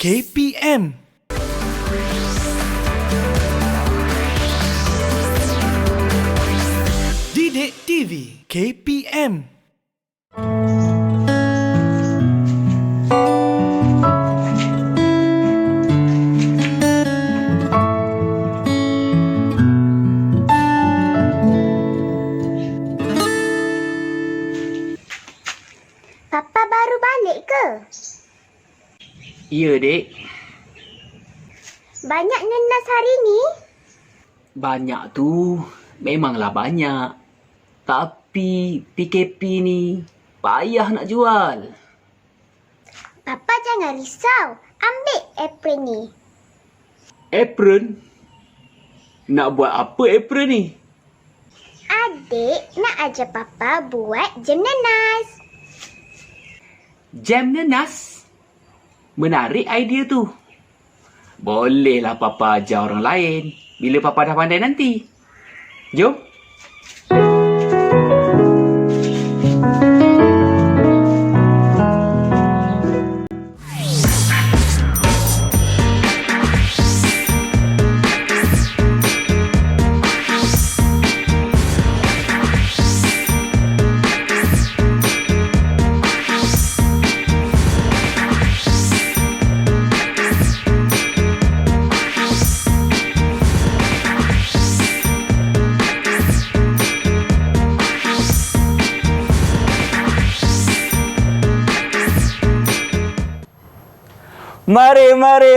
KPM. Didik TV KPM. Papa baru balik ke? Ya, Dek. Banyak nenas hari ni? Banyak tu. Memanglah banyak. Tapi PKP ni payah nak jual. Papa jangan risau. Ambil apron ni. Apron? Nak buat apa apron ni? Adik nak ajar Papa buat jam nanas. Jam nanas? Menarik idea tu. Bolehlah Papa ajar orang lain bila Papa dah pandai nanti. Jom.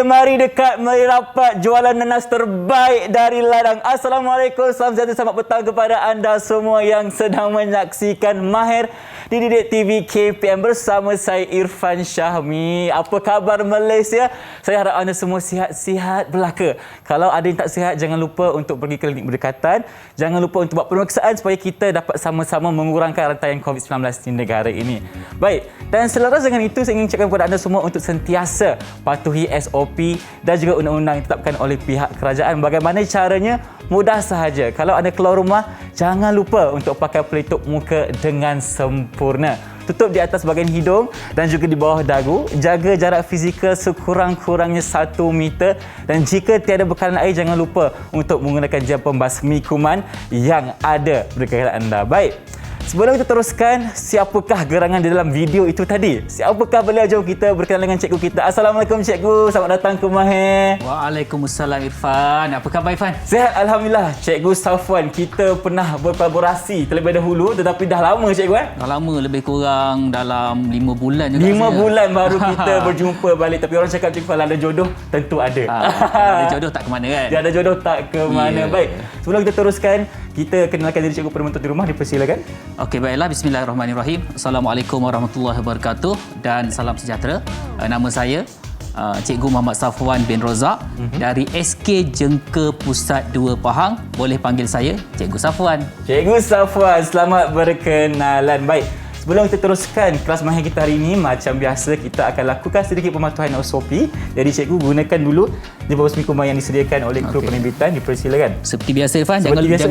Mari dekat, mari rapat jualan nanas terbaik dari ladang. Assalamualaikum, salam sejahtera, selamat petang kepada anda semua yang sedang menyaksikan Mahir di Didik TV KPM bersama saya Irfan Syahmi. Apa khabar Malaysia? Saya harap anda semua sihat-sihat belaka. Kalau ada yang tak sihat, jangan lupa untuk pergi ke klinik berdekatan. Jangan lupa untuk buat pemeriksaan supaya kita dapat sama-sama mengurangkan rantaian COVID-19 di negara ini. Baik, dan selaras dengan itu saya ingin ucapkan kepada anda semua untuk sentiasa patuhi SOP dan juga undang-undang yang ditetapkan oleh pihak kerajaan. Bagaimana caranya? Mudah sahaja. Kalau anda keluar rumah, jangan lupa untuk pakai pelitup muka dengan sempurna. Tutup di atas bahagian hidung dan juga di bawah dagu. Jaga jarak fizikal sekurang-kurangnya 1 meter. Dan jika tiada bekalan air, jangan lupa untuk menggunakan jam pembasmi kuman yang ada berdekatan anda. Baik. Sebelum kita teruskan, siapakah gerangan di dalam video itu tadi? Siapakah beliau? Jom kita berkenalan dengan cikgu kita. Assalamualaikum cikgu, selamat datang ke Mahir. Waalaikumsalam Irfan. Apa khabar Irfan? Sihat Alhamdulillah. Cikgu Safwan, kita pernah berkolaborasi terlebih dahulu tetapi dah lama cikgu Dah lama, lebih kurang dalam 5 bulan juga. 5 bulan baru kita berjumpa balik. Tapi orang cakap cikgu kalau ada jodoh, tentu ada. Ada jodoh tak ke mana kan? Dia ada jodoh tak ke mana. Baik, sebelum kita teruskan, kita kenalkan diri cikgu pada menonton di rumah. Dipersilakan. Okey, baiklah. Bismillahirrahmanirrahim. Assalamualaikum warahmatullahi wabarakatuh dan salam sejahtera. Nama saya Cikgu Muhammad Safwan bin Rozak dari SK Jengka Pusat 2 Pahang. Boleh panggil saya Cikgu Safwan. Cikgu Safwan, selamat berkenalan. Baik, sebelum kita teruskan kelas Mahir kita hari ini, macam biasa kita akan lakukan sedikit pematuhan SOP. Jadi cikgu gunakan dulu di bawah kuman yang disediakan oleh kru penerbitan. Dipersilakan. Seperti biasa Irfan, Seperti biasa.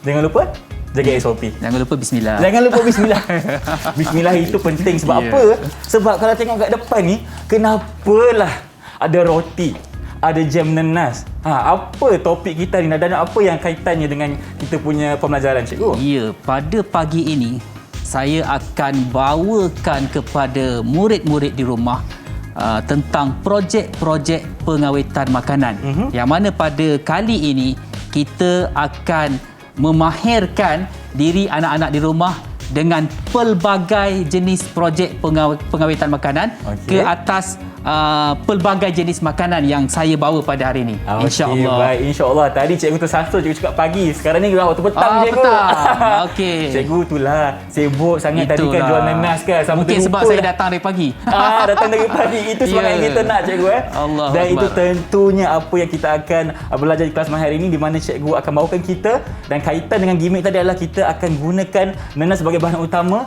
jangan lupa jaga SOP. Jangan lupa bismillah. Jangan lupa bismillah. Bismillah itu penting sebab apa? Sebab kalau tengok kat depan ni, kenapalah ada roti, ada jam nanas. Apa topik kita ni dan apa yang kaitannya dengan kita punya pembelajaran cikgu? Ya, pada pagi ini saya akan bawakan kepada murid-murid di rumah tentang projek-projek pengawetan makanan. Yang mana pada kali ini kita akan memahirkan diri anak-anak di rumah dengan pelbagai jenis projek pengawetan makanan ke atas pelbagai jenis makanan yang saya bawa pada hari ini. InsyaAllah. Baik, insyaAllah. Tadi cikgu tersasar, cikgu cakap pagi. Sekarang ni waktu petang cikgu. Petang. Okey. Cikgu itulah sibuk sangat. Itulah. Tadi kan jual nanas kan. Mungkin sebab saya datang dari pagi. Datang dari pagi. Itu semangat yang kita nak cikgu. Allah Dan Akbar. itu tentunya apa yang kita akan belajar di kelas Mahir hari ini, di mana cikgu akan bawakan kita. Dan kaitan dengan gimmick tadi adalah kita akan gunakan nanas sebagai bahan utama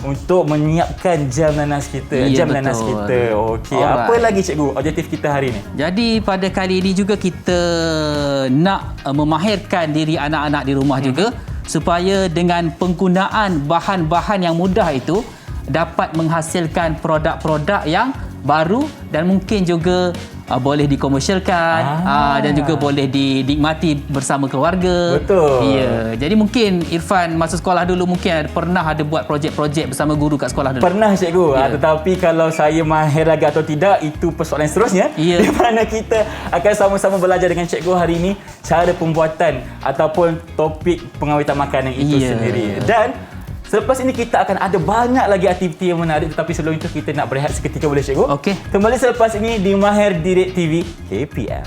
untuk menyiapkan jam nanas kita. Jam betul. Nanas kita. Okey. Apa lagi cikgu objektif kita hari ini? Jadi pada kali ini juga kita nak memahirkan diri anak-anak di rumah juga supaya dengan penggunaan bahan-bahan yang mudah itu dapat menghasilkan produk-produk yang baru dan mungkin juga boleh dikomersialkan dan juga boleh dinikmati bersama keluarga. Betul. Ya, jadi mungkin Irfan masa sekolah dulu mungkin pernah ada buat projek-projek bersama guru kat sekolah dulu. Pernah cikgu, Ya. tetapi kalau saya mahir lagi atau tidak, itu persoalan seterusnya. Ya. Di mana kita akan sama-sama belajar dengan cikgu hari ini cara pembuatan ataupun topik pengawetan makanan itu Ya. sendiri. Dan selepas ini kita akan ada banyak lagi aktiviti yang menarik, tetapi sebelum itu kita nak berehat seketika, boleh cikgu? Okey. Kembali selepas ini di Mahir Didik TV KPM.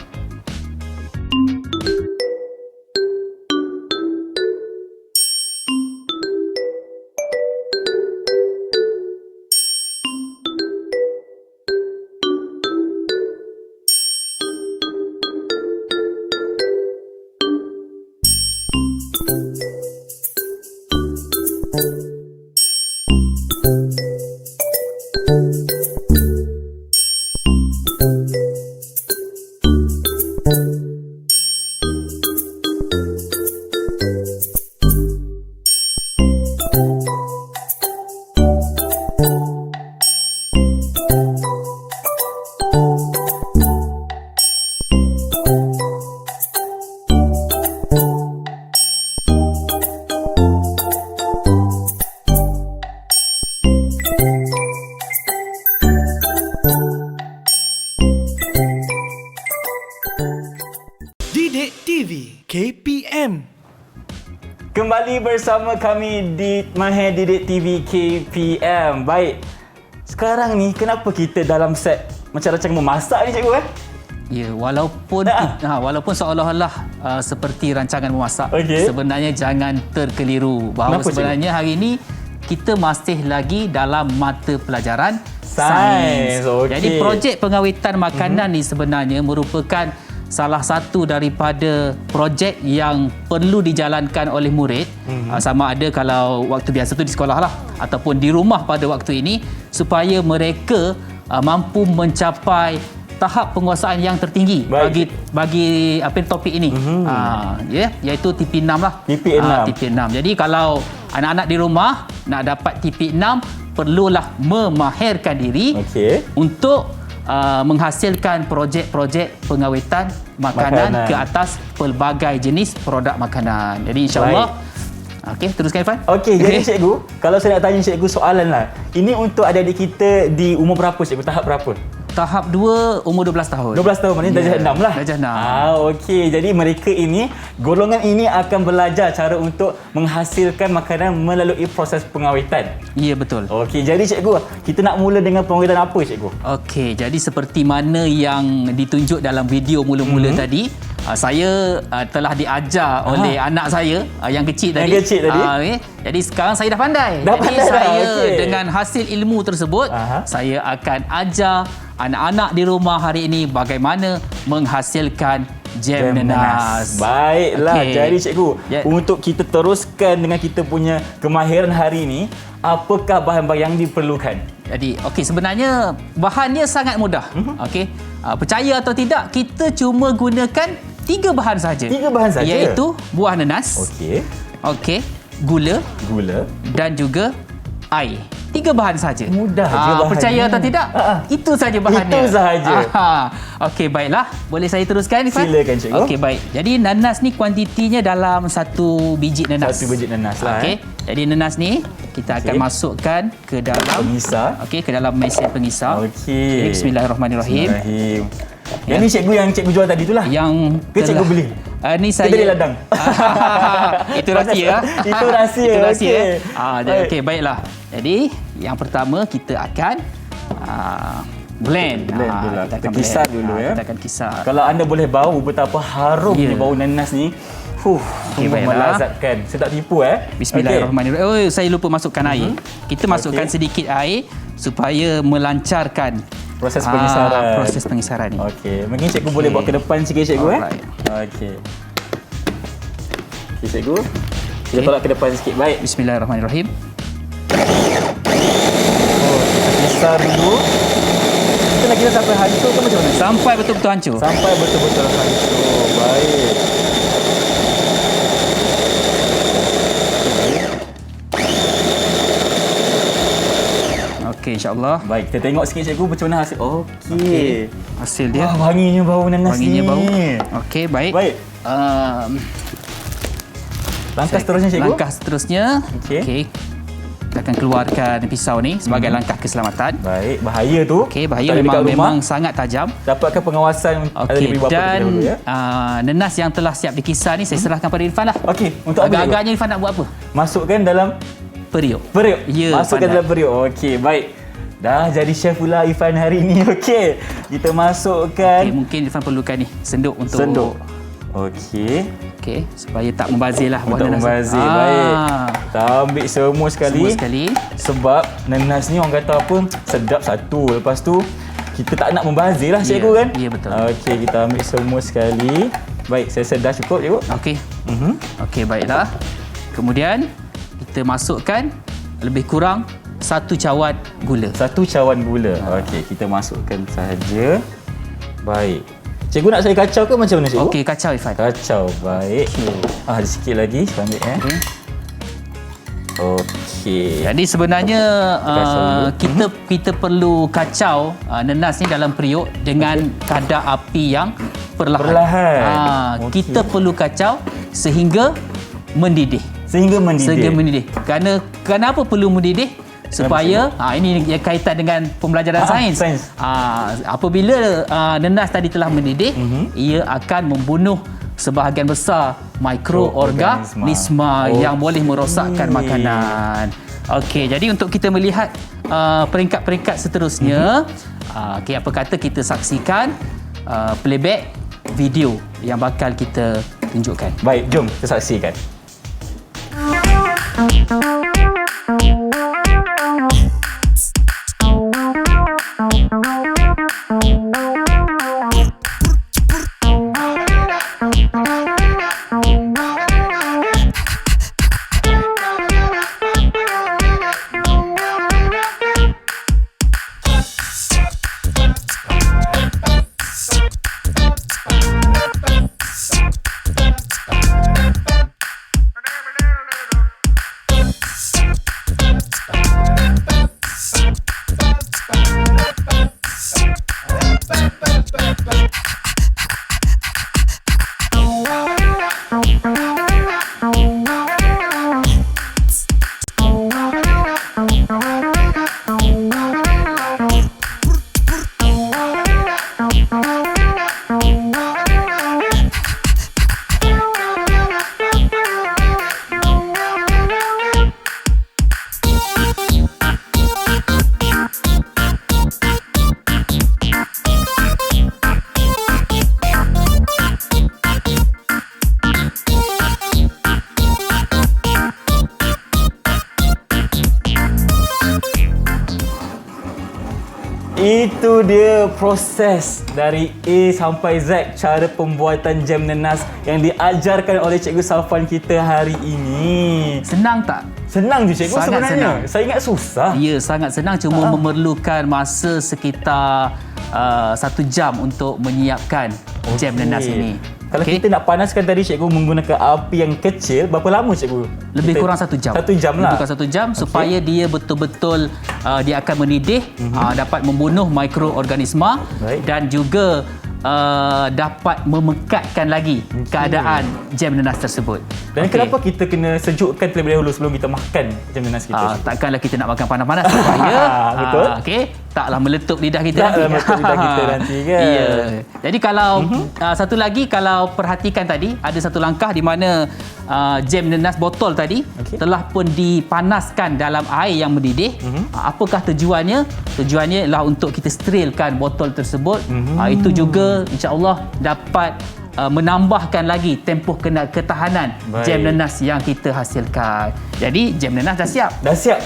Didik TV KPM. Kembali bersama kami di Mahir Didik TV KPM. Baik, sekarang ni kenapa kita dalam set macam-macam memasak ni cikgu Ya, walaupun seolah-olah seperti rancangan memasak, Okey. sebenarnya jangan terkeliru bahawa Kenapa, sebenarnya hari ini kita masih lagi dalam mata pelajaran Sains. Okey. Jadi projek pengawetan makanan ni sebenarnya merupakan salah satu daripada projek yang perlu dijalankan oleh murid, sama ada kalau waktu biasa tu di sekolah lah ataupun di rumah pada waktu ini, supaya mereka mampu mencapai tahap penguasaan yang tertinggi Baik. bagi apa topik ini. Iaitu TP6 lah. TP6. TP6. Jadi kalau anak-anak di rumah nak dapat TP6, perlulah memahirkan diri Okey. untuk menghasilkan projek-projek pengawetan makanan ke atas pelbagai jenis produk makanan. Jadi insya-Allah. Okey, teruskan Irfan. Okey, jadi cikgu, kalau saya nak tanya cikgu soalan lah. Ini untuk adik-adik kita di umur berapa cikgu? Tahap berapa? Tahap 2 umur 12 tahun. 12 tahun, maknanya darjah 6 lah. Darjah 6. Okey. Jadi mereka ini, golongan ini akan belajar cara untuk menghasilkan makanan melalui proses pengawetan. Ya, betul. Okey, jadi cikgu, kita nak mula dengan pengawetan apa cikgu? Okey, jadi seperti mana yang ditunjuk dalam video mula-mula tadi, saya telah diajar oleh anak saya yang kecil tadi. Yang kecil tadi. Jadi sekarang saya dah pandai. Dah Jadi pandai dah, saya okey. dengan hasil ilmu tersebut, saya akan ajar anak-anak di rumah hari ini bagaimana menghasilkan jam nanas. Baiklah. Okey. Jadi cikgu, Ya. untuk kita teruskan dengan kita punya kemahiran hari ini, apakah bahan-bahan yang diperlukan? Jadi, okey, sebenarnya bahannya sangat mudah. Okey. Percaya atau tidak, kita cuma gunakan 3 bahan saja. 3 bahan saja? Iaitu buah nanas, Okey. okey, gula Gula. dan juga air. 3 bahan saja. Mudah je bahannya. Percaya atau tidak? Itu saja bahannya. Itu sahaja. Okey, baiklah. Boleh saya teruskan, Irfan? Silakan, cikgu. Okey, baik. Jadi nanas ni kuantitinya dalam 1 biji nanas. 1 biji nanas lah. Okey. Jadi nanas ni kita akan Okey. masukkan ke dalam Pengisar. Okey, ke dalam mesin pengisar. Okey. Bismillahirrahmanirrahim. Bismillahirrahim. Yang ni cikgu yang cikgu jual tadi tu lah. Yang Ke cikgu beli? Ni saya dari ladang? Itu rahsia. Itu rahsia, Itu rahsia. okey. Jadi okey, baiklah. Jadi yang pertama kita akan blend. Blend dulu lah. Kita Kita akan kisar blend. dulu, ya. Kita akan kisar. Kalau anda boleh bau betapa harumnya Ya. bau nanas ni. Okey, Sungguh baiklah. melazatkan. Saya tak tipu Bismillahirrahmanirrahim. Oh, saya lupa masukkan air. Kita masukkan Okey. sedikit air supaya melancarkan Proses pengisaran. proses pengisaran ni. Okey, mungkin cikgu Okey. boleh bawa ke depan sikit cikgu Alright. Okey. Okey cikgu. Kita tolak ke depan sikit. Baik. Bismillahirrahmanirrahim. Kisar dulu. Kita nak kira sampai hancur ke macam mana? Sampai betul-betul hancur. Sampai betul-betul hancur. Baik. Okey, Okey, insya-Allah. Baik, kita tengok sikit cikgu macam mana hasil. Okey. Hasil dia. Wah, wanginya bau nanas Wanginya ni. bau. Okey, baik. Baik. Langkah seterusnya cikgu. Langkah seterusnya. Okey. Okey. Kita akan keluarkan pisau ni sebagai langkah keselamatan. Baik, bahaya tu. Okey, bahaya Kalau dekat rumah, memang sangat tajam. dapatkan pengawasan Okey, daripada bapa dan kita dulu ya. nenas yang telah siap dikisar ni saya serahkan pada Irfan lah. Okey, untuk apa cikgu? Agak-agaknya Irfan nak buat apa? Masukkan dalam Periuk. periuk. Ya, Masukkan pandai. dalam periuk. Okey, baik. Dah jadi chef pula Irfan hari ni. Okey. Kita masukkan Okey, mungkin Irfan perlukan ni senduk untuk senduk. Okey. Okey, supaya tak membazir lah buah Untuk nanas. membazir. Baik. Kita ambil semua sekali. Semua sekali. Sebab nanas ni orang kata apa? Sedap satu. Lepas tu kita tak nak membazir lah Ya, cikgu kan? ya, betul. Okey, kita ambil semua sekali. Baik, saya rasa dah cukup cikgu. Okey. Mhm. Okey, baiklah. Kemudian kita masukkan lebih kurang 1 cawan gula. 1 cawan gula. Okey, kita masukkan sahaja. Baik. Cikgu nak saya kacau ke macam mana cikgu? Okey, kacau Irfan. Kacau. Baik. Ada sikit lagi saya ambil Okey. Okey. Jadi sebenarnya Kacau dulu. kita perlu kacau nanas ni dalam periuk dengan kadar api yang perlahan. Perlahan. Okey. Kita perlu kacau sehingga mendidih. Sehingga mendidih. Sehingga mendidih. Kenapa perlu mendidih? Supaya ini yang kaitan dengan pembelajaran sains. sains. Apabila nanas tadi telah mendidih, ia akan membunuh sebahagian besar mikroorganisma yang boleh merosakkan makanan. Okey, jadi untuk kita melihat peringkat-peringkat seterusnya, okey, apa kata kita saksikan playback video yang bakal kita tunjukkan. Baik, jom kita saksikan. Itu dia proses dari A sampai Z, cara pembuatan jam nanas yang diajarkan oleh Cikgu Safwan kita hari ini. Senang tak? Senang je cikgu Sangat sebenarnya. senang. Saya ingat susah. Ya, sangat senang, cuma memerlukan masa sekitar 1 jam untuk menyiapkan jam nanas ini. Kalau kita nak panaskan tadi cikgu menggunakan api yang kecil, berapa lama cikgu? Lebih kurang 1 jam. 1 jam lah. Lebih kurang 1 jam supaya dia betul-betul dia akan mendidih, dapat membunuh mikroorganisma Baik. dan juga dapat memekatkan lagi keadaan jam nanas tersebut. Dan Okey. kenapa kita kena sejukkan terlebih dahulu sebelum kita makan jam nanas kita? Takkanlah kita nak makan panas-panas supaya Betul. okey, taklah meletup lidah kita Taklah nanti. meletup lidah kita nanti, kan? Ya. Jadi kalau satu lagi, kalau perhatikan tadi ada satu langkah di mana jam nanas botol tadi telah pun dipanaskan dalam air yang mendidih. Apakah tujuannya? Tujuannya ialah untuk kita sterilkan botol tersebut. Itu juga insya-Allah dapat menambahkan lagi tempoh ketahanan Baik. jam nanas yang kita hasilkan. Jadi jam nanas dah siap. Dah siap?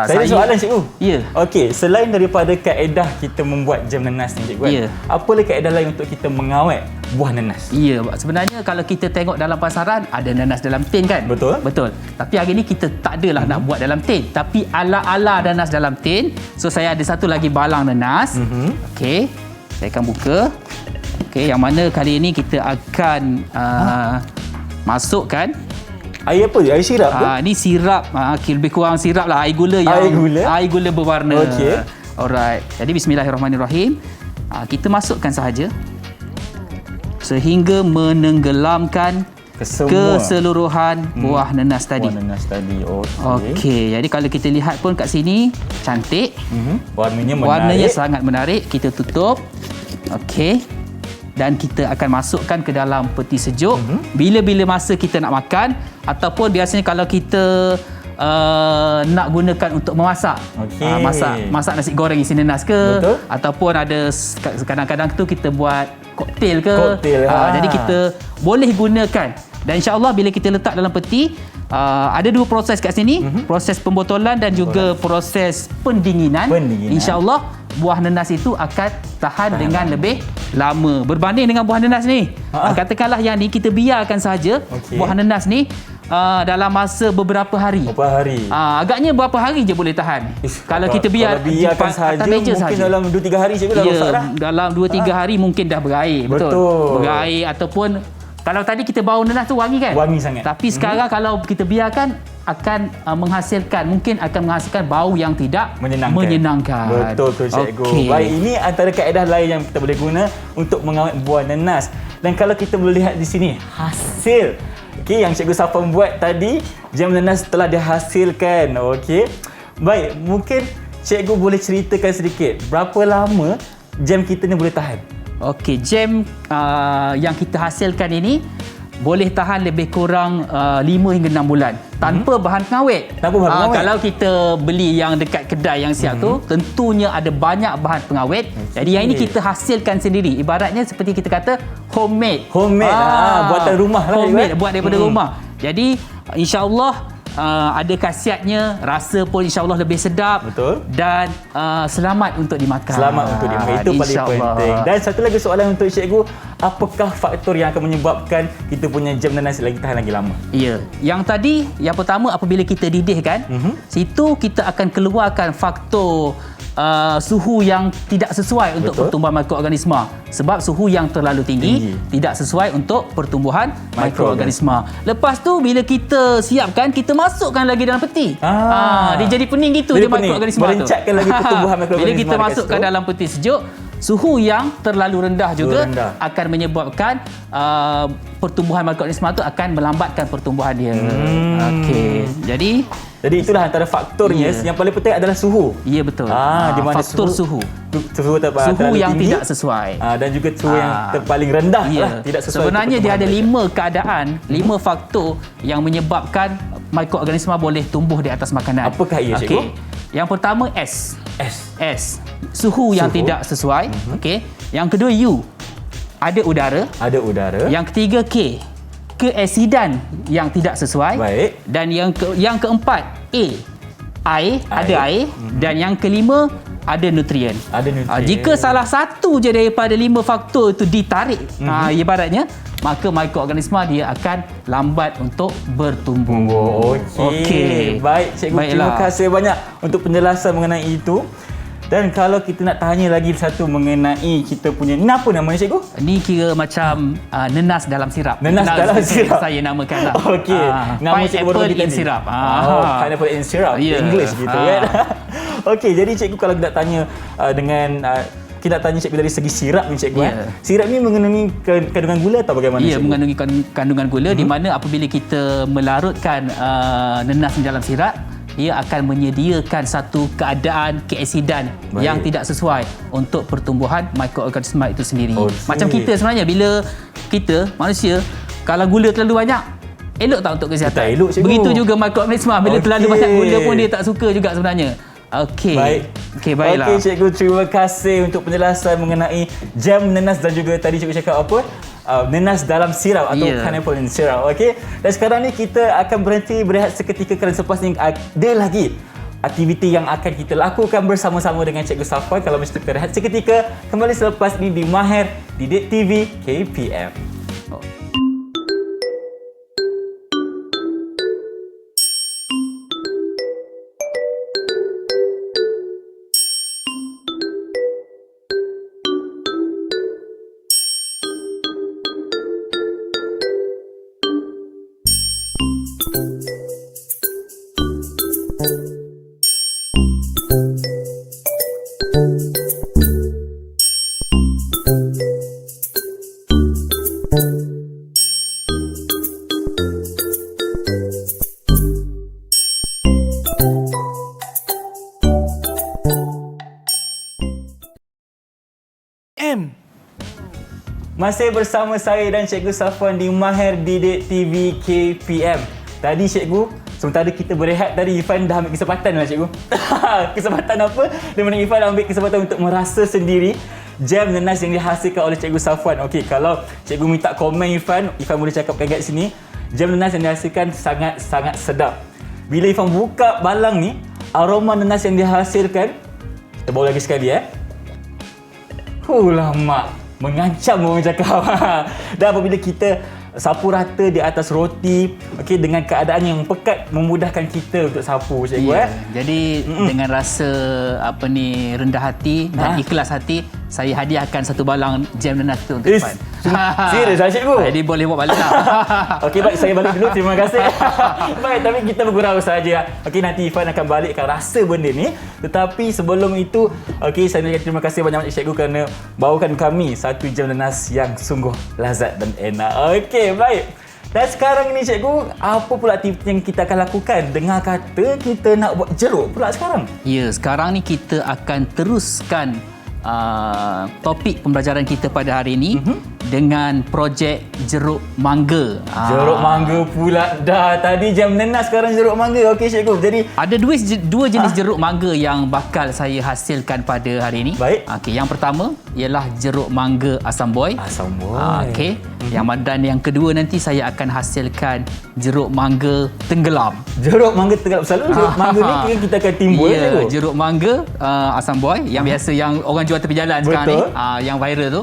Saya ada soalan cikgu. Ya. Okey, selain daripada kaedah kita membuat jam nanas ni cikgu, Ya. apa lagi kaedah lain untuk kita mengawet buah nanas? Ya, sebenarnya kalau kita tengok dalam pasaran ada nanas dalam tin kan? Betul. Betul. Tapi hari ni kita tak adalah nak buat dalam tin, tapi ala-ala nanas dalam tin. So saya ada satu lagi balang nanas. Okey. Saya akan buka. Okey, yang mana kali ini kita akan masukkan Air apa? Air sirap ke? Ni sirap, lebih kurang sirap lah, air gula yang air gula berwarna. Okey. Alright. Jadi bismillahirrahmanirrahim. Kita masukkan sahaja sehingga menenggelamkan keseluruhan buah nenas tadi. Buah nenas tadi. Okey. Jadi kalau kita lihat pun kat sini cantik. Warnanya menarik. Warnanya sangat menarik. Kita tutup. Okey. Dan kita akan masukkan ke dalam peti sejuk. Bila-bila masa kita nak makan ataupun biasanya kalau kita nak gunakan untuk memasak. Okey. Masak nasi goreng isi nenas ke. Betul. Ataupun ada kadang-kadang tu kita buat koktail ke. Jadi kita boleh gunakan. Dan insya-Allah bila kita letak dalam peti, ada dua proses kat sini, proses pembotolan dan juga proses pendinginan. Insya-Allah buah nenas itu akan tahan dengan lebih lama berbanding dengan buah nenas ni. Katakanlah yang ni kita biarkan saja buah nenas ni dalam masa beberapa hari. Agaknya berapa hari je boleh tahan. Kalau kita biarkan saja mungkin sahaja. Dalam 2-3 hari je dah rosak dah. Dalam 2-3 hari mungkin dah berair. Betul. Berair ataupun kalau tadi kita bau nenas tu wangi kan? Wangi sangat. Tapi sekarang kalau kita biarkan akan mungkin akan menghasilkan bau yang tidak menyenangkan. Betul cikgu. Baik, ini antara kaedah lain yang kita boleh guna untuk mengawet buah nenas. Dan kalau kita boleh lihat di sini hasil yang cikgu Safwan buat tadi, jam nenas telah dihasilkan. Baik, mungkin cikgu boleh ceritakan sedikit berapa lama jam kita ni boleh tahan? Jam yang kita hasilkan ini boleh tahan lebih kurang 5 hingga 6 bulan tanpa bahan pengawet. Kalau kita beli yang dekat kedai yang siap tu, tentunya ada banyak bahan pengawet. Jadi yang ini kita hasilkan sendiri. Ibaratnya seperti kita kata homemade. Buatan rumah lah. Homemade, buat daripada rumah. Jadi insya-Allah ada khasiatnya, rasa pun insya-Allah lebih sedap. Betul. Dan selamat untuk dimakan. Itu paling penting. Dan satu lagi soalan untuk cikgu, apakah faktor yang akan menyebabkan kita punya jam nenas lagi tahan lagi lama? Ya, yang tadi yang pertama apabila kita didihkan, situ kita akan keluarkan faktor suhu yang tidak sesuai untuk pertumbuhan mikroorganisma. Sebab suhu yang terlalu tinggi tidak sesuai untuk pertumbuhan mikroorganisma. Lepas tu bila kita siapkan, kita masukkan lagi dalam peti. Dia jadi pening gitu dia mikroorganisma tu. Merencatkan lagi pertumbuhan mikroorganisma. Bila kita masukkan dalam peti sejuk, suhu yang terlalu rendah juga akan menyebabkan pertumbuhan mikroorganisma tu akan melambatkan pertumbuhan dia. Jadi itulah antara faktornya. Yang paling penting adalah suhu. Ya, betul. Di mana faktor suhu yang tinggi, tidak sesuai. Dan juga suhu yang paling rendah tidak sesuai. Sebenarnya dia ada 5 keadaan, 5 faktor yang menyebabkan mikroorganisma boleh tumbuh di atas makanan. Apakah ia, cikgu? Yang pertama S. Suhu yang tidak sesuai. Yang kedua U. Ada udara. Yang ketiga K. Keasidan yang tidak sesuai. Baik. Dan yang keempat A. Ada air. Dan yang kelima ada nutrien. Jika salah satu je daripada 5 faktor itu ditarik, ibaratnya, maka mikroorganisma dia akan lambat untuk bertumbuh. Baik, cikgu. Terima kasih banyak untuk penjelasan mengenai itu. Dan kalau kita nak tanya lagi satu mengenai kita punya, ni apa namanya cikgu? Ni kira macam nenas dalam sirap. Nenas dalam sirap. Saya namakanlah. Nama cikgu pineapple in sirap. Pineapple in sirap. English gitu kan. Jadi cikgu kalau nak tanya kita tanya cikgu dari segi sirap ni cikgu. Sirap ni mengandungi kandungan gula atau bagaimana cikgu? Mengandungi kandungan gula di mana apabila kita melarutkan nenas di dalam sirap, ia akan menyediakan satu keadaan keasidan yang tidak sesuai untuk pertumbuhan mikroorganisma itu sendiri. Macam kita sebenarnya, bila kita manusia kalau gula terlalu banyak, elok tak untuk kesihatan? Tak elok, cikgu. Begitu juga mikroorganisma, bila terlalu banyak gula pun dia tak suka juga sebenarnya. Baiklah. Cikgu, terima kasih untuk penjelasan mengenai jam nenas dan juga tadi cikgu cakap apa? Nenas dalam sirap atau pineapple in syrup. Dan sekarang ni kita akan berhenti berehat seketika kerana selepas ni ada lagi aktiviti yang akan kita lakukan bersama-sama dengan Cikgu Safwan. Kalau mesti berehat seketika, kembali selepas ini di Mahir Didik TV KPM. Masih bersama saya dan Cikgu Safwan di Mahir Didik TV KPM. Tadi Cikgu, sementara kita berehat tadi, Irfan dah ambil kesempatan lah Cikgu. Kesempatan apa? Di mana Irfan ambil kesempatan untuk merasa sendiri jam nanas yang dihasilkan oleh Cikgu Safwan. Okey, kalau Cikgu minta komen Irfan boleh cakapkan kat sini. Jam nanas yang dihasilkan sangat-sangat sedap. Bila Irfan buka balang ni, aroma nanas yang dihasilkan, kita bawa lagi sekali Lama. Mengancam orang cakap. Dan apabila kita sapu rata di atas roti, okey, dengan keadaan yang pekat memudahkan kita untuk sapu Cikgu. Jadi dengan rasa rendah hati dan ikhlas hati, saya hadiahkan satu balang jam nanas tu untuk Irfan. Serius lah Cikgu? Jadi boleh buat balik lah. Okey, baik, saya balik dulu. Terima kasih. Baik, tapi kita bergurau saja. Okey, nanti Irfan akan balikkan rasa benda ni. Tetapi sebelum itu, okey, saya nak terima kasih banyak-banyak Cikgu kerana bawakan kami satu jam nanas yang sungguh lazat dan enak. Okey, baik. Dan sekarang ni Cikgu, apa pula aktiviti yang kita akan lakukan? Dengar kata kita nak buat jeruk pula sekarang. Ya, sekarang ni kita akan teruskan topik pembelajaran kita pada hari ini dengan projek jeruk mangga. Jeruk mangga pula dah. Tadi jam nanas, sekarang jeruk mangga. Okey Cikgu. Jadi ada dua jenis jeruk mangga yang bakal saya hasilkan pada hari ini. Baik. Okey, yang pertama ialah jeruk mangga asam boy. Asam boy. Okey. Dan yang kedua nanti saya akan hasilkan jeruk mangga tenggelam. Jeruk mangga tenggelam. Selalu jeruk mangga ni kita akan timbul Cikgu. Jeruk mangga asam boy yang biasa yang orang jual tepi jalan sekarang ni, yang viral tu.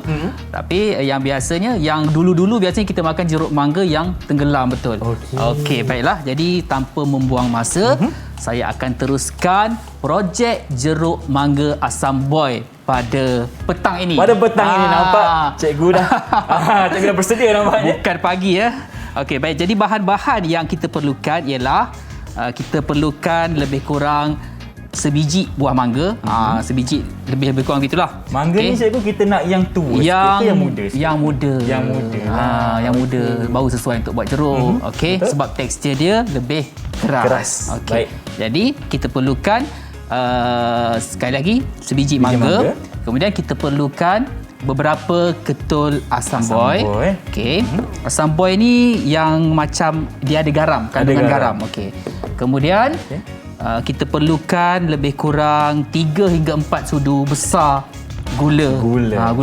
Tapi yang biasanya, yang dulu-dulu biasanya kita makan jeruk mangga yang tenggelam betul. Okey, baiklah. Jadi tanpa membuang masa, saya akan teruskan projek jeruk mangga asam boy pada petang ini. Pada petang ini nampak Cikgu dah Cikgu dah bersedia nampaknya. Bukan pagi Okey, baik. Jadi bahan-bahan yang kita perlukan ialah kita perlukan lebih kurang sebiji buah mangga. Sebiji lebih kurang gitulah. Mangga ni Cikgu kita nak yang tua sikit ke yang muda sikit? Yang muda. Yang muda baru sesuai untuk buat jeruk. Okey, sebab tekstur dia lebih keras. Okey. Baik. Jadi kita perlukan sekali lagi sebiji mangga. Kemudian kita perlukan beberapa ketul asam boy. Okey. Asam boy ni yang macam dia ada garam, kandungan garam. Okey. Kemudian kita perlukan lebih kurang 3 hingga 4 sudu besar gula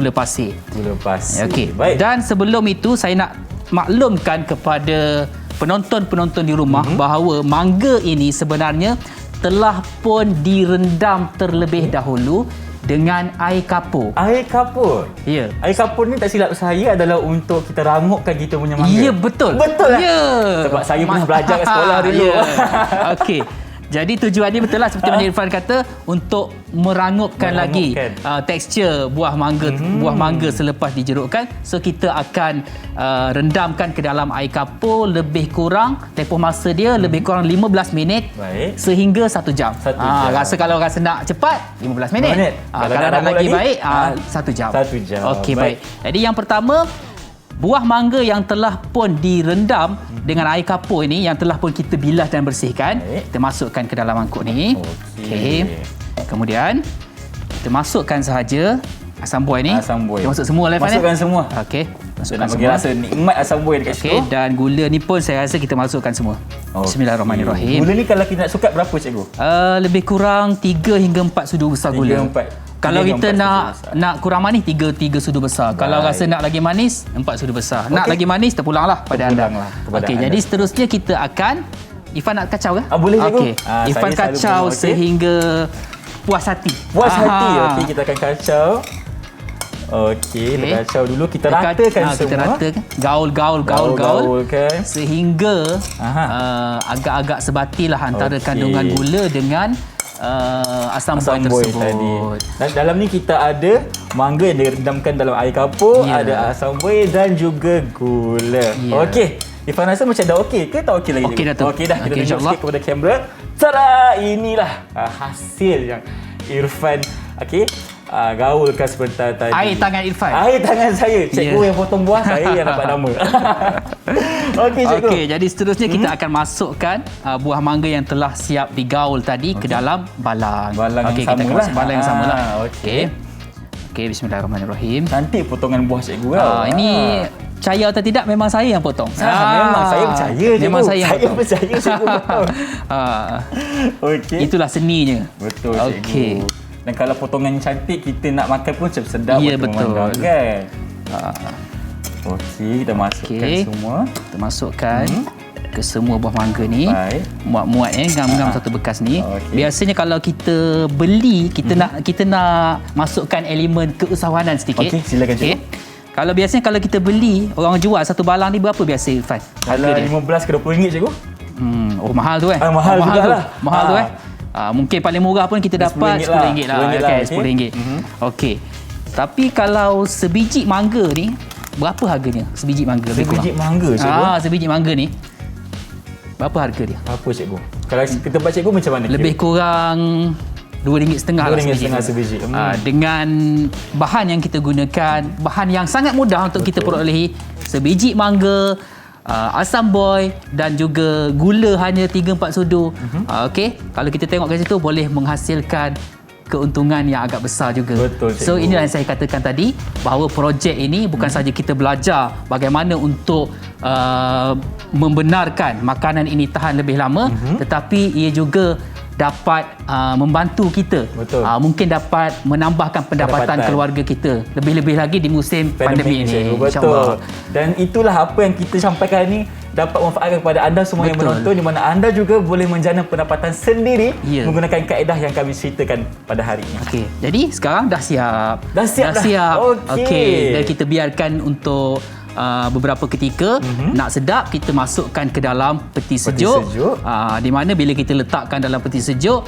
pasir. Gula pasir. Okey. Baik. Dan sebelum itu saya nak maklumkan kepada penonton-penonton di rumah bahawa mangga ini sebenarnya telah pun direndam terlebih dahulu dengan air kapur. Air kapur? Ya. Air kapur ni tak silap saya adalah untuk kita rangupkan kita punya mangga. Ya, betul. Betul ya. Sebab saya pernah belajar kat sekolah dulu. Okey. Jadi tujuannya betul lah seperti mana Irfan kata, untuk merangupkan lagi tekstur buah mangga selepas dijerukkan. So kita akan rendamkan ke dalam air kapur lebih kurang, tempoh masa dia lebih kurang 15 minit. Baik. Sehingga 1 jam. Kalau rasa nak cepat 15 minit. Kalau nak lagi baik 1 jam. 1 jam. Okey, baik. Jadi yang pertama, buah mangga yang telah pun direndam dengan air kapur ini, yang telah pun kita bilas dan bersihkan, kita masukkan ke dalam mangkuk ni. Okey. Kemudian kita masukkan sahaja asam boy ni. Kita masuk semua lah, masukkan semua. Okey. Masukkan semua. Bagi rasa nikmat asam boy dekat situ. Okey, dan gula ni pun saya rasa kita masukkan semua. Bismillahirrahmanirrahim. Gula ni kalau kita nak sukat berapa Cikgu? Lebih kurang 3 hingga 4 sudu besar gula. 3-4. Kalau kita nak kurang manis, 3 sudu besar. Baik. Kalau rasa nak lagi manis, 4 sudu besar. Nak lagi manis, terpulanglah pada anda. Okey, jadi seterusnya kita akan, Irfan nak kacau ke? Boleh Cikgu. Okey. Irfan kacau sehingga puas hati. Puas hati. Okey, kita akan kacau. Okey, kita kacau dulu. Kita ratakan semua. Kita ratakan. Gaulkan. Sehingga agak-agak sebatilah antara kandungan gula dengan asam boy tersebut. Tadi. Dan dalam ni kita ada mangga yang direndamkan dalam air kapur, ada asam boy dan juga gula. Okey. Irfan rasa macam dah okey ke tak okey lagi? Okey dah tu. Okey dah. Kita tunjuk sikit kepada kamera. Tada! Inilah hasil yang Irfan gaulkan sebentar tadi. Air tangan Irfan. Air tangan saya. Cikgu yang potong buah, saya yang dapat nama. Okey Cikgu. Okey, jadi seterusnya kita akan masukkan buah mangga yang telah siap digaul tadi ke dalam balang. Okey, kita akan masuk balang yang samalah. Okey. Okey, bismillahirrahmanirrahim. Cantik potongan buah cikgu. Ini percaya atau tidak memang saya yang potong. Memang saya percaya cikgu. Memang saya yang potong. percaya cikgu potong. Okey. Itulah seninya. Betul cikgu. Okey. Dan kalau potongan cantik kita nak makan pun sedap Ya, betul. betul. Kan? Okey, kita masukkan semua. Kita masukkan ke semua buah mangga ni. Baik. Muat-muat gam-gam satu bekas ni. Okey. Biasanya kalau kita beli, kita nak masukkan elemen keusahawanan sedikit. Okey, silakan cikgu. Kalau biasanya kalau kita beli, orang jual satu balang ni berapa biasa, Irfan? Kalau 15 ke 20 ringgit cikgu. Mahal tu Mahal jugalah. Mahal tu mungkin paling murah pun kita dapat RM10 lah. Okey, RM10. Okey. Tapi kalau sebiji mangga ni, berapa harganya? Sebiji mangga lebih kurang. Sebiji mangga cikgu. Sebiji mangga ni. Berapa harga dia? Apa cikgu? Kalau ke tempat cikgu macam mana? Lebih kurang RM2.50 lah sebiji. Dengan bahan yang kita gunakan, bahan yang sangat mudah untuk kita perolehi, sebiji mangga, asam boy dan juga gula hanya 3-4 sudu. Okey, kalau kita tengok kat situ boleh menghasilkan keuntungan yang agak besar juga. Betul, so inilah yang saya katakan tadi, bahawa projek ini bukan saja kita belajar bagaimana untuk membenarkan makanan ini tahan lebih lama, tetapi ia juga dapat membantu kita. Mungkin dapat menambahkan pendapatan keluarga kita, lebih-lebih lagi di musim pandemik ini. Betul. Dan itulah apa yang kita sampaikan ni dapat manfaatkan kepada anda semua yang menonton, di mana anda juga boleh menjana pendapatan sendiri menggunakan kaedah yang kami ceritakan pada hari ini. Okey, jadi sekarang dah siap. Dah siap. Okey, dan kita biarkan untuk beberapa ketika. Nak sedap, kita masukkan ke dalam peti sejuk. Di mana bila kita letakkan dalam peti sejuk,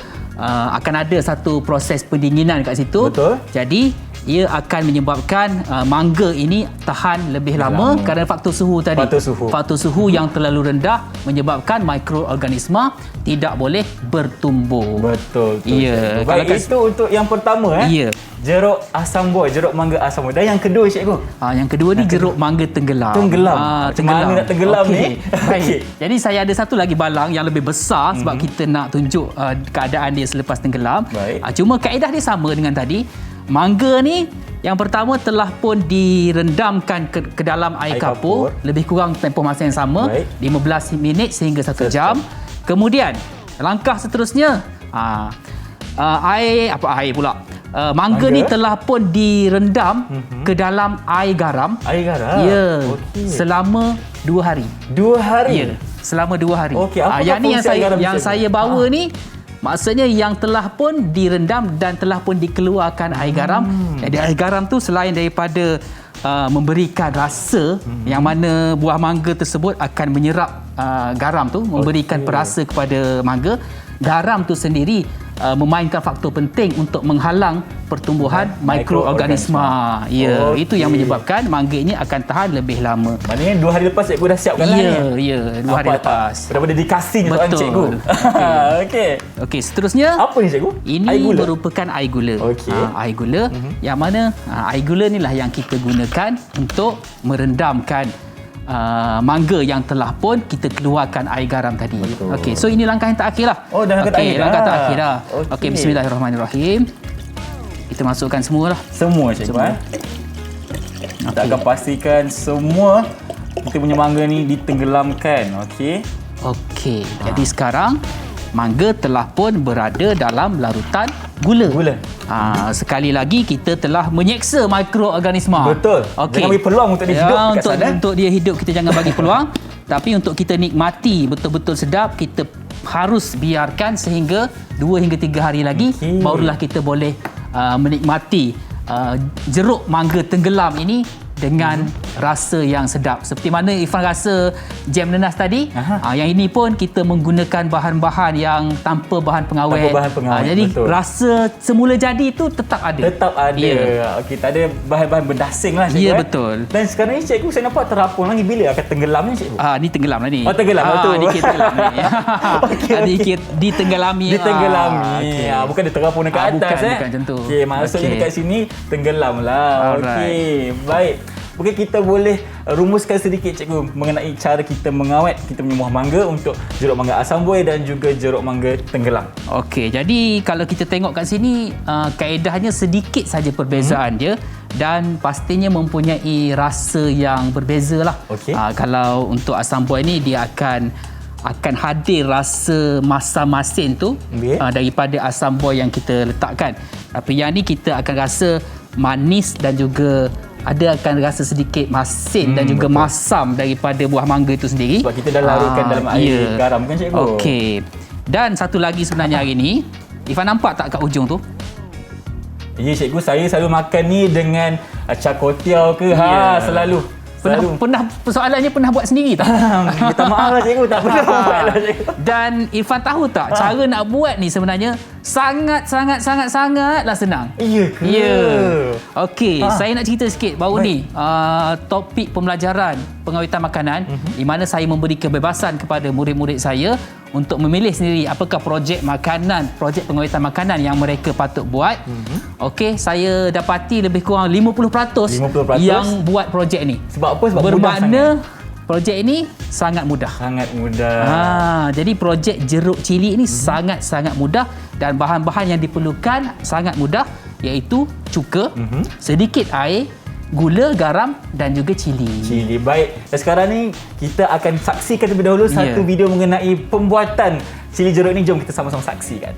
akan ada satu proses pendinginan kat situ. Betul. Jadi ia akan menyebabkan mangga ini tahan lebih lama kerana faktor suhu tadi. Faktor suhu yang terlalu rendah menyebabkan mikroorganisma tidak boleh bertumbuh. Betul. Ya. Baik, itu untuk yang pertama. Ya. Jeruk asam boy, jeruk mangga asam boy. Dan yang kedua cikgu? Yang kedua ni jeruk mangga tenggelam. Macam mana nak tenggelam ni? Baik. Jadi saya ada satu lagi balang yang lebih besar sebab kita nak tunjuk keadaan dia selepas tenggelam. Cuma kaedah dia sama dengan tadi. Mangga ni yang pertama telah pun direndamkan ke dalam air kapur, lebih kurang tempoh masa yang sama, 15 minit sehingga 1 jam. Kemudian langkah seterusnya, mangga ni telah pun direndam ke dalam air garam. Air garam? Ya. Selama 2 hari. 2 hari? Ya. Selama 2 hari. Yang ni yang saya bawa ni, maksudnya yang telah pun direndam dan telah pun dikeluarkan air garam. Jadi air garam tu selain daripada memberikan rasa, yang mana buah mangga tersebut akan menyerap garam tu, memberikan perasa kepada mangga. Garam tu sendiri memainkan faktor penting untuk menghalang pertumbuhan mikroorganisma. Ya, itu yang menyebabkan mangga ini akan tahan lebih lama. Maknanya 2 hari lepas cikgu dah siapkan lah ni. Ya, 2 hari lepas. Daripada dikasihnya soalan cikgu. Okey, seterusnya. Apa ni cikgu? Ini merupakan air gula. Air gula yang mana air gula ni lah yang kita gunakan untuk merendamkan mangga yang telah pun kita keluarkan air garam tadi. Okey, so ini langkah yang terakhir lah. Dah langkah terakhir dah. Okey, bismillahirrahmanirrahim. Kita masukkan semua lah. Semua cikgu. Kita akan pastikan semua kita punya mangga ni ditenggelamkan. Okey, jadi sekarang mangga telah pun berada dalam larutan gula. Sekali lagi kita telah menyeksa mikroorganisma. Betul. Jangan bagi peluang untuk dia hidup dekat sana. Untuk dia hidup kita jangan bagi peluang. Tapi untuk kita nikmati betul-betul sedap, kita harus biarkan sehingga 2 hingga 3 hari lagi, barulah kita boleh menikmati jeruk mangga tenggelam ini dengan rasa yang sedap. Seperti mana Irfan rasa jam nenas tadi, yang ini pun kita menggunakan bahan-bahan yang tanpa bahan pengawet. Jadi rasa semula jadi itu tetap ada. Okey, tak ada bahan-bahan berdasing lah cikgu. Ya, betul. Dan sekarang ni cikgu saya nampak terapung lagi. Bila akan tenggelam ni cikgu? Ni tenggelam lah ni. Tenggelam betul. Dikit tenggelam ni. Dikit ditenggelami. Bukan dia terapung dekat atas. Bukan macam tu. Okey, maksudnya dekat sini tenggelam lah. Okey, baik. Mungkin kita boleh rumuskan sedikit cikgu mengenai cara kita mengawet kita punya buah mangga untuk jeruk mangga asam buih dan juga jeruk mangga tenggelam. Okey, jadi kalau kita tengok kat sini, kaedahnya sedikit saja perbezaan dia dan pastinya mempunyai rasa yang berbeza lah. Okey. Kalau untuk asam buih ni dia akan hadir rasa masam masin tu Okey. daripada asam buih yang kita letakkan. Tapi yang ni kita akan rasa manis dan juga ada akan rasa sedikit masin dan juga betul. masam daripada buah mangga itu sendiri. Sebab kita dah larutkan dalam air garam kan cikgu? Okey. Dan satu lagi sebenarnya hari ni, Ifan nampak tak kat ujung tu? Ya cikgu, saya selalu makan ni dengan cakotiau ke? Ya. Selalu. Pernah persoalannya pernah buat sendiri tak? Minta maaf lah cikgu, tak pernah buat lah cikgu. Dan Irfan tahu tak cara nak buat ni sebenarnya sangatlah senang. Ya ke? Ya. Okey, saya nak cerita sikit baru Baik. ni topik pembelajaran pengawetan makanan di mana saya memberi kebebasan kepada murid-murid saya untuk memilih sendiri apakah projek pengawetan makanan yang mereka patut buat. Okey, saya dapati lebih kurang 50% 50% yang buat projek ni. Sebab apa? Sebab mudah Bermakna sangat. projek ini sangat mudah. Sangat mudah. Jadi projek jeruk cili ini sangat-sangat mudah dan bahan-bahan yang diperlukan sangat mudah iaitu cuka, sedikit air, gula, garam dan juga cili. Cili. Baik. Dan sekarang ni kita akan saksikan terlebih dahulu satu video mengenai pembuatan cili jeruk ni. Jom kita sama-sama saksikan.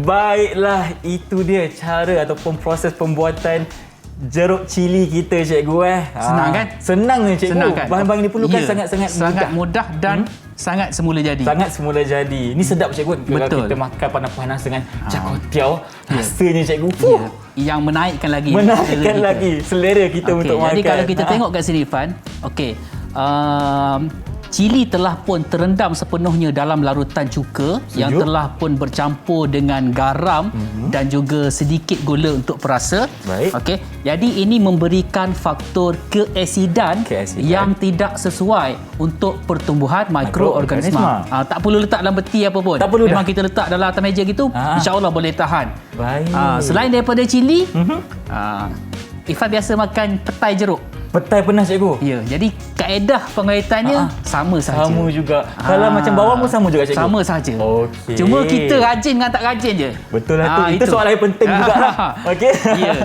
Baiklah, itu dia cara ataupun proses pembuatan jeruk cili kita cikgu Senang kan? Senang ni cikgu. Senang kan? Bahan-bahan yang diperlukan Ya, sangat mudah dan sangat semula jadi. Sangat semula jadi. Ni sedap cikgu. Kalau Betul. kita makan panas-panas dengan cakotiau, rasanya cikgu. Ya. Yang menaikkan lagi Menaikkan selera kita. lagi selera kita Okey, untuk makan. jadi kalau kita tengok kat sini Fan, okey. Cili telah pun terendam sepenuhnya dalam larutan cuka yang telah pun bercampur dengan garam dan juga sedikit gula untuk perasa. Baik. Okey. Jadi ini memberikan faktor keasidan yang tidak sesuai untuk pertumbuhan mikroorganisma. Tak perlu letak dalam peti apa pun. Tak perlu Memang dah. kita letak dalam atas meja gitu, insya-Allah boleh tahan. Baik. Selain daripada cili, Ifan biasa makan petai jeruk. Petai pernah cikgu? Ya, jadi kaedah pengawetannya sama sahaja. Sama juga. Kalau macam bawang pun sama juga cikgu? Sama sahaja. Okey. Cuma kita rajin dengan tak rajin je. Betul lah tu. Itu soalan yang penting juga lah. Okey. Ya.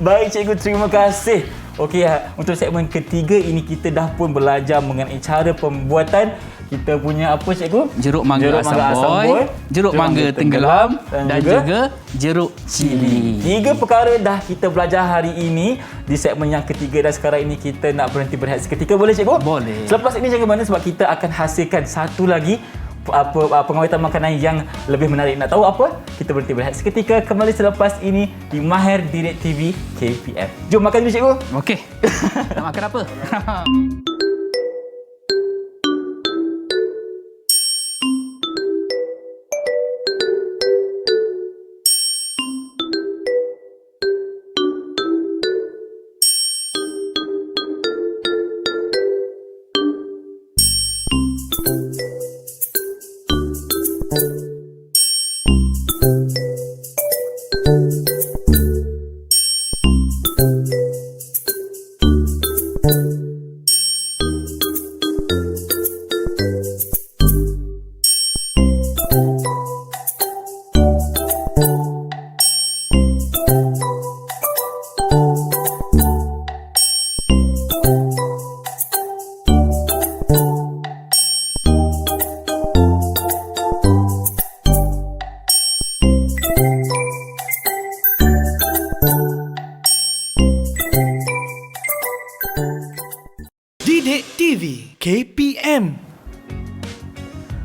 Baik cikgu, terima kasih. Okey, untuk segmen ketiga ini kita dah pun belajar mengenai cara pembuatan kita punya apa cikgu? Jeruk mangga asam buih, jeruk mangga tenggelam dan juga jeruk cili. 3 perkara dah kita belajar hari ini di segmen yang ketiga dan sekarang ini kita nak berhenti berehat seketika, boleh cikgu? Boleh. Selepas ini jangan mana sebab kita akan hasilkan satu lagi pengawetan makanan yang lebih menarik. Nak tahu apa? Kita berhenti berehat seketika, kembali selepas ini di Mahir Direct TV KPM. Jom makan dulu cikgu. Okey. Nak makan apa? Didik TV KPM.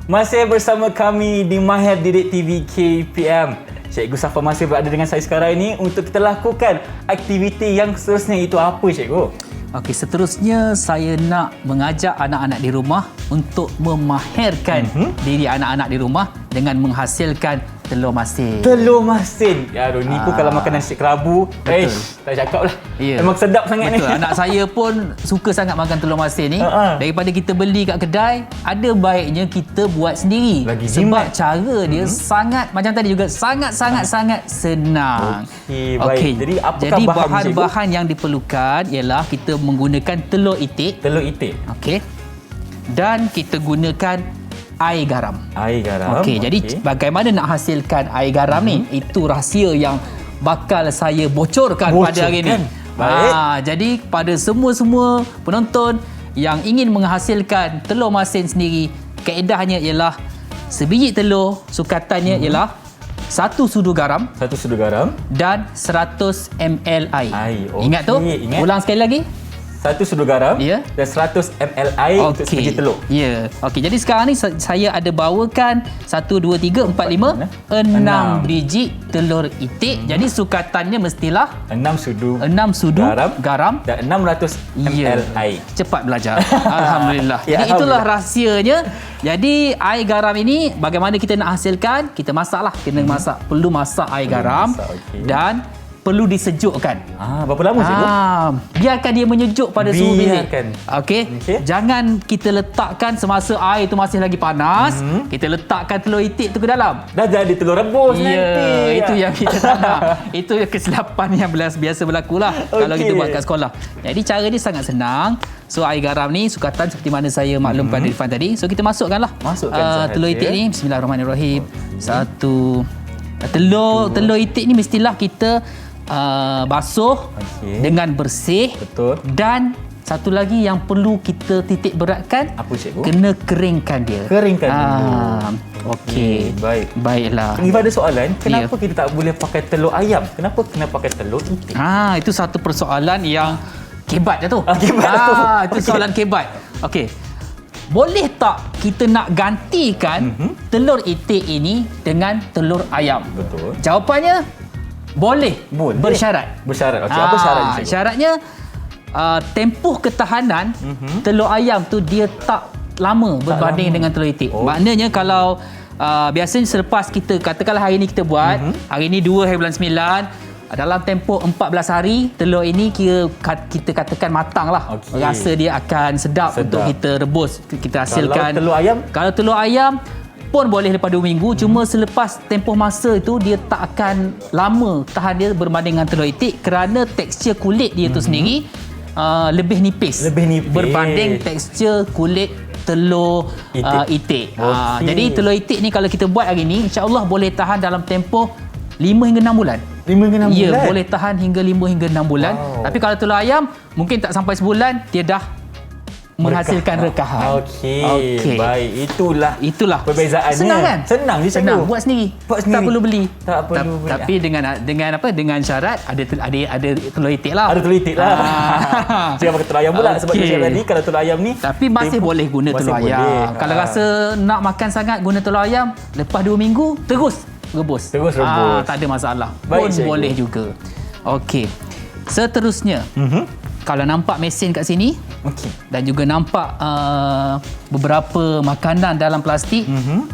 Masih bersama kami di Mahir Didik TV KPM. Cikgu Safa masih berada dengan saya sekarang ini untuk kita lakukan aktiviti yang seterusnya. Itu apa, Cikgu? Okey, seterusnya saya nak mengajak anak-anak di rumah untuk memahirkan diri anak-anak di rumah dengan menghasilkan telur masin. Telur masin. Ya, ni pun kalau makan nasi kerabu, tak cakap lah. Ya. Memang sedap sangat Betul. ni. Anak saya pun suka sangat makan telur masin ni. Daripada kita beli kat kedai, ada baiknya kita buat sendiri. Lagi Sebab jimat. cara dia sangat, macam tadi juga, sangat senang. Okey, baik. Jadi, apakah bahan, bahan-bahan yang diperlukan ialah kita menggunakan telur itik. Telur itik. Okey. Dan kita gunakan air garam. Air garam. Okey, jadi bagaimana nak hasilkan air garam ni? Itu rahsia yang bakal saya bocorkan pada hari ni. Baik. Jadi pada semua penonton yang ingin menghasilkan telur masin sendiri, kaedahnya ialah sebiji telur, sukatannya ialah 1 sudu garam 1 sudu garam. dan 100 ml air. Okey, Ingat tu? ingat. Ulang sekali lagi. 1 sudu garam Ya. dan 100 ml air untuk sebiji telur. Ya. Okey, jadi sekarang ni saya ada bawakan 1 2 3 4 5 6 biji telur itik. Jadi sukatannya mestilah 6 sudu 6 sudu garam dan 600 ml air. Cepat belajar. Alhamdulillah. Ya, Jadi itulah rahsianya. Jadi air garam ini bagaimana kita nak hasilkan? Kita masaklah. Kena masak. Perlu masak air garam masak, okey. dan perlu disejukkan. Berapa lama, Cikgu? Biarkan dia menyejuk pada suhu bilik. Biarkan. Okey. Okey. Jangan kita letakkan semasa air itu masih lagi panas, kita letakkan telur itik tu ke dalam. Dah jadi telur rebus nanti. Ya, itu yang kita tak nak. Itu kesilapan yang biasa berlaku lah kalau kita buat kat sekolah. Jadi cara dia sangat senang. So air garam ni sukatan seperti mana saya maklumkan di depan tadi. So kita masukkanlah. Masukkan sahaja. Telur itik ni. Bismillahirrahmanirrahim. Satu telur itik ni mestilah kita basuh dengan bersih. Betul. Dan satu lagi yang perlu kita titik beratkan, Apa, Cikgu? kena keringkan dia. Keringkan dulu. Okey. Baik. Baiklah. Ni ada soalan, kenapa kita tak boleh pakai telur ayam? Kenapa kena pakai telur itik? Itu satu persoalan yang kebat dah tu. Kebat dah tu. Itu soalan kebat. Okey. Boleh tak kita nak gantikan telur itik ini dengan telur ayam? Betul. Jawapannya boleh. Bersyarat. Bersyarat. Okey, apa syaratnya, Cikgu? Syaratnya tempoh ketahanan telur ayam tu dia tak lama berbanding dengan telur itik. Maknanya kalau biasanya selepas kita, katakanlah hari ni kita buat, hari ni 2 hari bulan 9, dalam tempoh 14 hari telur ini kita katakan matang lah. Okey. Rasa dia akan sedap untuk kita rebus, kita hasilkan. Kalau telur ayam pun boleh lepas 2 minggu, cuma selepas tempoh masa itu dia tak akan lama tahan dia berbanding dengan telur itik kerana tekstur kulit dia tu sendiri lebih nipis berbanding tekstur kulit telur itik. Jadi telur itik ni kalau kita buat hari ni, insya-Allah boleh tahan dalam tempoh 5 hingga 6 bulan. 5 hingga 6 bulan? Ya, boleh tahan hingga 5 hingga 6 bulan. Tapi kalau telur ayam, mungkin tak sampai sebulan, dia dah menghasilkan rekahan. Okey. Baik, itulah perbezaannya. Senang kan? Senang je, Cikgu. Senang, buat sendiri. Tak perlu beli. Tak perlu beli. Tapi dengan syarat ada telur itik lah. Ada telur itik lah. Jangan pakai telur ayam pula sebab cakap tadi kalau telur ayam ni tapi masih boleh guna telur ayam. Kalau rasa nak makan sangat guna telur ayam, lepas 2 minggu terus rebus. Tak ada masalah. Baik, Pun Cikgu. boleh juga. Okey. Seterusnya, kalau nampak mesin kat sini, dan juga nampak beberapa makanan dalam plastik,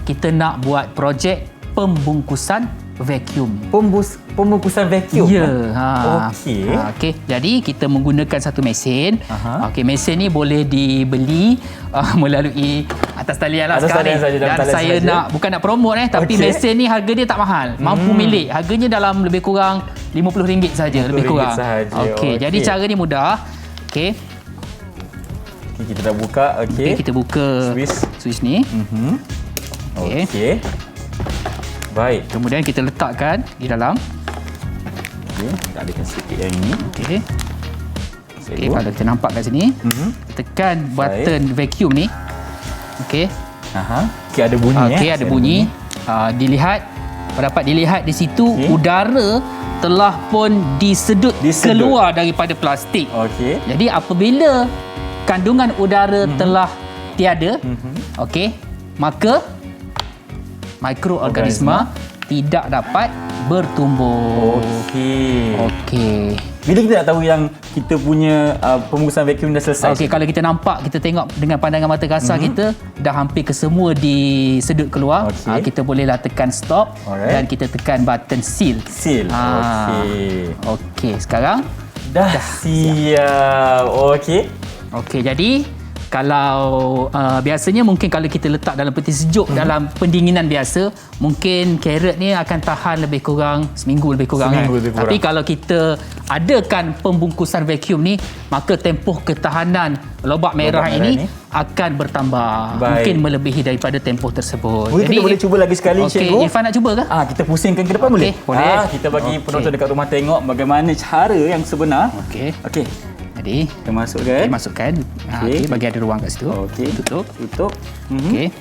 kita nak buat projek pembungkusan vacuum. Pembungkusan vacuum? Ya. Okey. Jadi kita menggunakan satu mesin. Okey, mesin ni boleh dibeli melalui atas talian lah sekarang ni. Dan saya bukan nak promote tapi mesin ni harga dia tak mahal. Mampu milik. Harganya dalam lebih kurang RM50 saja, lebih kurang. Okey, jadi cara ni mudah. Okey. Kita dah buka. Okey. Kita buka switch ni. Okey. Baik. Kemudian kita letakkan di dalam. Okey, kita adakan sikit yang ini. Okey. Okey, kalau kita nampak kat sini, tekan button vacuum ni. Okey. Okey, ada bunyi. Okey, ada bunyi. Dapat dilihat di situ udara telah pun disedut keluar daripada plastik. Okey. Jadi apabila kandungan udara telah tiada, okey, maka mikroorganisma tidak dapat bertumbuh. Okey. Bila kita nak tahu yang kita punya pembungkusan vacuum dah selesai? Okey, kalau kita nampak, kita tengok dengan pandangan mata kasar kita dah hampir ke semua disedut keluar. Kita bolehlah tekan stop. Dan kita tekan button seal. Okey, sekarang dah siap. Okey, jadi kalau biasanya mungkin kalau kita letak dalam peti sejuk dalam pendinginan biasa, mungkin carrot ni akan tahan lebih kurang seminggu lebih kurang. Tapi kalau kita adakan pembungkusan vacuum ni, maka tempoh ketahanan lobak merah ini akan bertambah. Mungkin melebihi daripada tempoh tersebut. Jadi kita boleh cuba lagi sekali, cikgu. Irfan nak cuba ke? Kita pusingkan ke depan boleh? Boleh. Kita bagi penonton dekat rumah tengok bagaimana cara yang sebenar. Okey. Jadi kita masukkan. Okey, bagi ada ruang kat situ. Tutup. Okey.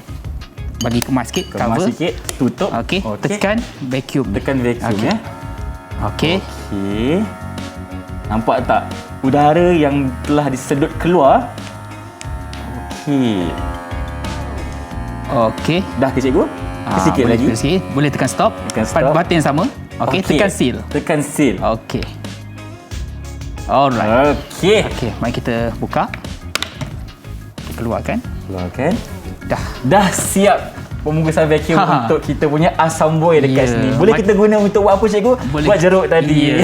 Bagi kemas sikit, cover. Tutup. Okey. Tekan vacuum. Ya. Okey. Nampak tak? Udara yang telah disedut keluar. Okey. Dah ke, cikgu? Sikit lagi. Boleh tekan stop. Button yang sama. Okey, tekan seal. Okey. Alright. Okey, mari kita buka. Kita keluarkan. Dah siap pembungkusan vacuum untuk kita punya asam boy dekat sini. Boleh kita guna untuk buat apa, cikgu? Buat jeruk tadi.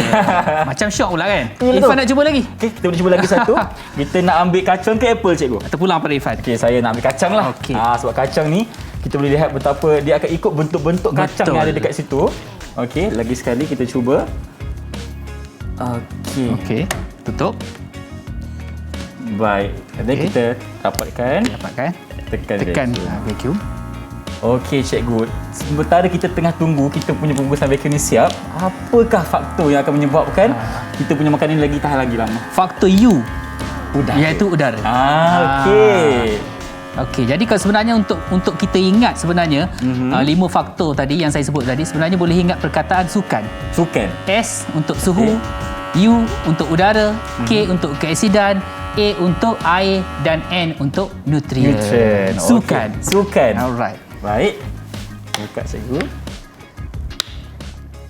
Macam syok pula kan? Irfan nak cuba lagi? Okey, kita boleh cuba lagi satu. Kita nak ambil kacang ke apple, cikgu? Terpulang pada Irfan. Okey, saya nak ambil kacang lah. Sebab kacang ni kita boleh lihat betapa dia akan ikut bentuk-bentuk kacang yang ada dekat situ. Okey, lagi sekali kita cuba. Okey, tutup. Baik. Dan kita dapatkan. Tekan vacuum. Okey, cikgu. Sementara kita tengah tunggu kita punya pembungkusan vacuum ni siap, apakah faktor yang akan menyebabkan kita punya makanan ni lagi tahan lagi lama? Faktor U. Iaitu udara. Okey, jadi kalau sebenarnya untuk kita ingat sebenarnya 5 faktor tadi yang saya sebut tadi, sebenarnya boleh ingat perkataan sukan. S untuk suhu, U untuk udara, K untuk keaksidan, A untuk air dan N untuk nutrien. Sukan. Alright. Baik. Buka, cikgu.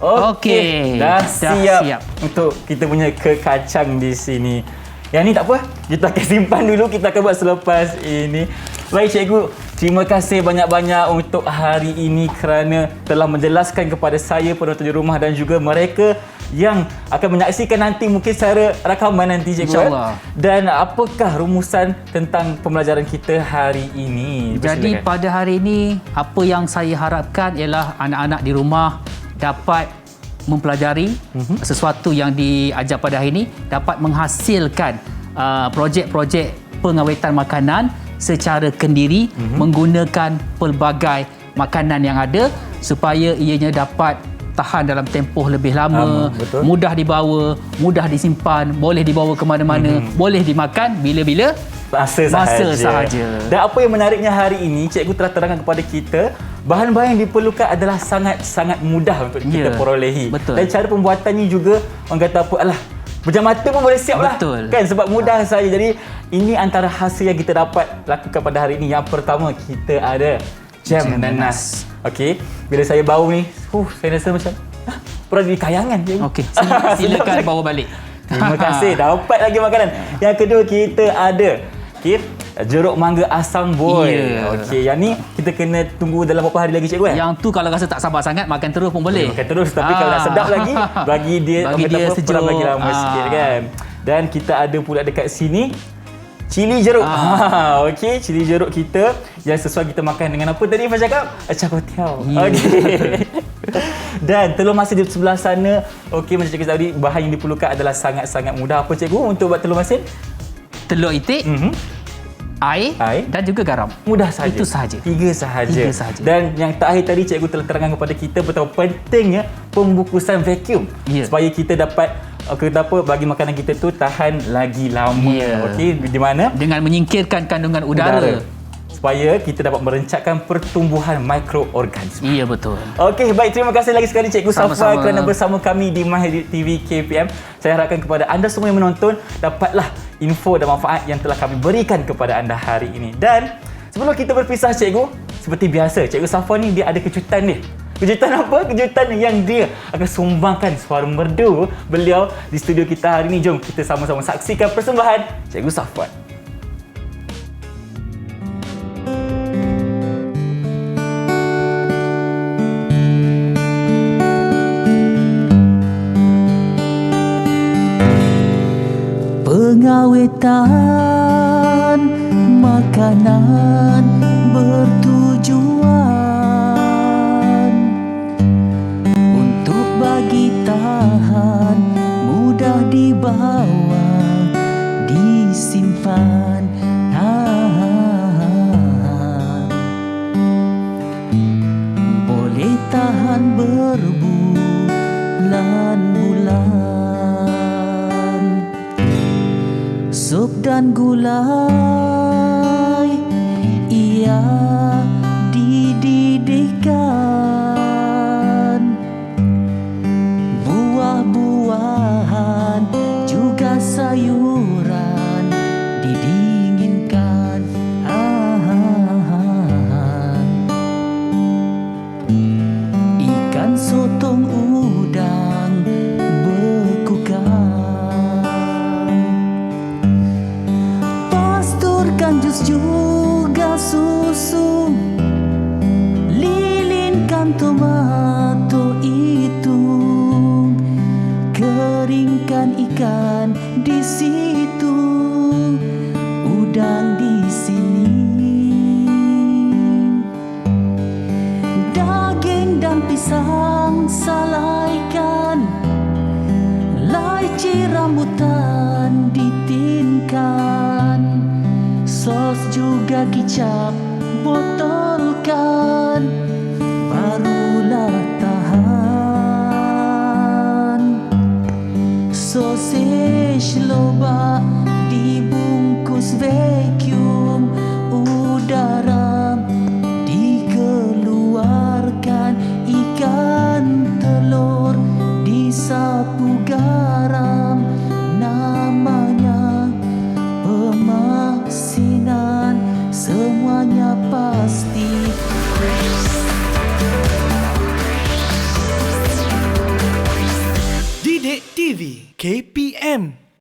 Okey. Dah siap untuk kita punya kekacang di sini. Yang ni tak apa, kita akan simpan dulu, kita akan buat selepas ini. Baik, cikgu, terima kasih banyak-banyak untuk hari ini kerana telah menjelaskan kepada saya, penonton di rumah dan juga mereka yang akan menyaksikan nanti mungkin secara rakaman nanti, cikgu. InsyaAllah. Dan apakah rumusan tentang pembelajaran kita hari ini? Jadi pada hari ini, apa yang saya harapkan ialah anak-anak di rumah dapat mempelajari sesuatu yang diajar pada hari ini, dapat menghasilkan projek-projek pengawetan makanan secara kendiri menggunakan pelbagai makanan yang ada supaya ianya dapat tahan dalam tempoh lebih lama, mudah dibawa, mudah disimpan, boleh dibawa ke mana-mana, boleh dimakan bila-bila masa sahaja. Dan apa yang menariknya hari ini, cikgu telah terangkan kepada kita bahan-bahan yang diperlukan adalah sangat-sangat mudah untuk kita perolehi. Dan cara pembuatannya juga orang kata apa, pejam mata pun boleh siap lah. Kan, sebab mudah saja. Jadi ini antara hasil yang kita dapat lakukan pada hari ini. Yang pertama, kita ada jam nanas. Okey, bila saya bau ni, saya rasa macam pernah di kayangan. Okey, silakan bawa balik. Terima kasih, dapat lagi makanan. Yang kedua, kita ada jeruk mangga asam boy. Okey, yang ni kita kena tunggu dalam berapa hari lagi, cikgu? Yang tu kalau rasa tak sabar sangat, makan terus pun boleh. Makan terus, tapi kalau nak sedap lagi, bagi dia sejuk lagi lama sikit, kan. Dan kita ada pula dekat sini cili jeruk. Okey, cili jeruk kita yang sesuai kita makan dengan apa tadi Ifan cakap? Cakotiao. Okey. Dan telur masin di sebelah sana. Okey, macam cikgu tadi, bahan yang diperlukan adalah sangat-sangat mudah. Apa, cikgu, untuk buat telur masin? Telur itik, air dan juga garam. Mudah sahaja. Itu sahaja. Tiga sahaja. Dan yang terakhir tadi, cikgu telah terangkan kepada kita betapa pentingnya pembungkusan vacuum supaya kita dapat bagi makanan kita tu tahan lagi lama. Okey, di mana? Dengan menyingkirkan kandungan udara. Supaya kita dapat merencatkan pertumbuhan mikroorganisma. Ya, betul. Okey, baik. Terima kasih lagi sekali Cikgu Safa kerana bersama kami di Mahir TV KPM. Saya harapkan kepada anda semua yang menonton dapatlah info dan manfaat yang telah kami berikan kepada anda hari ini. Dan sebelum kita berpisah, Cikgu, seperti biasa, Cikgu Safwan ni dia ada kejutan dia. Kejutan apa? Kejutan yang dia akan sumbangkan suara merdu beliau di studio kita hari ini. Jom kita sama-sama saksikan persembahan Cikgu Safwan. Pengawetan makanan bertujuan untuk bagi tahan, mudah dibawa, disimpan. Boleh tahan berbulan-bulan. Sup dan gulai ia dididihkan, buah-buahan juga sayuran didinginkan. Ikan sotong udang bekukan, pasturkan jus juga susu, lilinkan tomato itu, keringkan ikan di situ, udang di sini, daging dan pisang salaikan, laici rambutan ditinkan, sos juga kicap botolkan, barulah tahan. Sausage lobak